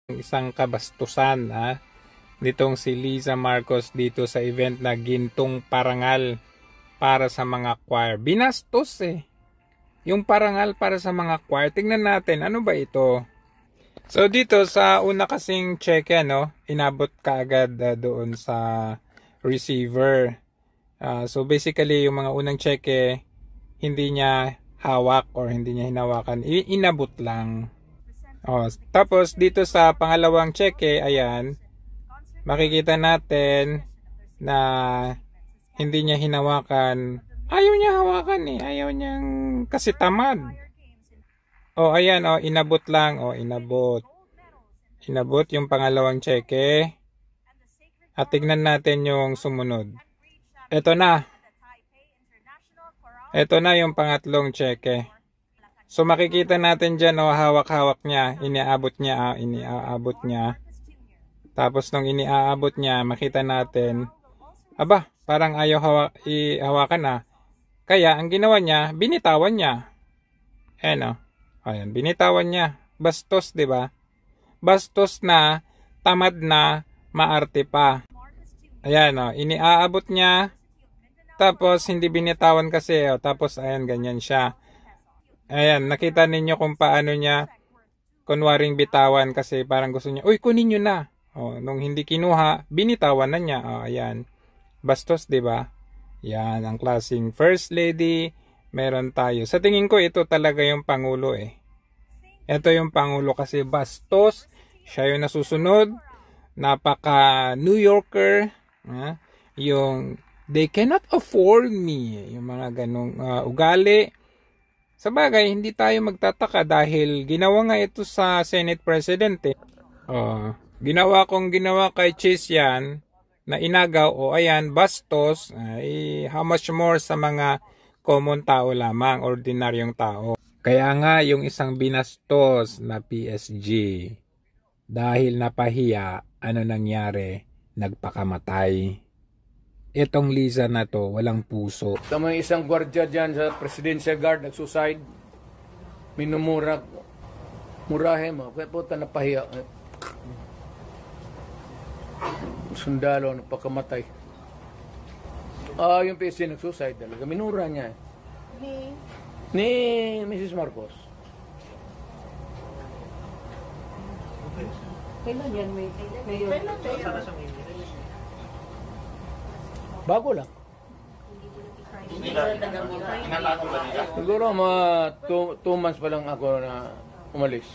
isang kabastusan nitong si Liza Marcos dito sa event na Gintong Parangal para sa mga choir. Binastos yung parangal para sa mga choir. Tingnan natin, ano ba ito? So dito sa una kasing check inabot kaagad doon sa receiver. So basically yung mga unang check hindi niya hawak or hindi niya hinawakan, inabot lang. Tapos dito sa pangalawang check ayan, makikita natin na hindi niya hinawakan. Ayaw niya hawakan ayaw niyang kasi tamad. Ayan inabot lang, inabot. Inabot yung pangalawang check At tignan natin yung sumunod. Ito na. Ito na yung pangatlong check So makikita natin dyan hawak-hawak niya, iniaabot niya, Tapos nung iniaabot niya, makita natin, parang ayaw ihawakan Kaya ang ginawa niya, binitawan niya. Ayan, binitawan niya. Bastos, 'di ba? Bastos na, tamad na, maarte pa. Ayan iniaabot niya. Tapos hindi binitawan kasi tapos ayan ganyan siya. Ayan, nakita ninyo kung paano niya kunwaring bitawan kasi parang gusto niya, kunin niyo na. Nung hindi kinuha, binitawan na niya. Ayan. Bastos, 'di ba? Yan ang klaseng first lady meron tayo. Sa tingin ko ito talaga yung pangulo Ito yung pangulo kasi bastos. Siya yung nasusunod. Napaka New Yorker. Yung they cannot afford me. Yung mga ganong ugali. Sa bagay, hindi tayo magtataka dahil ginawa nga ito sa Senate President Ginawa kay Chase yan na inagaw ayan, bastos, how much more sa mga common tao lamang, ordinaryong tao. Kaya nga yung isang binastos na PSG, dahil napahiya, ano nangyari? Nagpakamatay. Itong Liza na to, walang puso. Tama yung isang gwardiya dyan sa Presidential Guard, nagsuicide. Murahe mo. Kaya po napahiya. Sundalo, napakamatay. Yung PSG nagsuicide talaga. Minura niya. Ni Mrs. Marcos. Kailan yan? Bago lang. Siguro mga 2 months pa lang ako na umalis.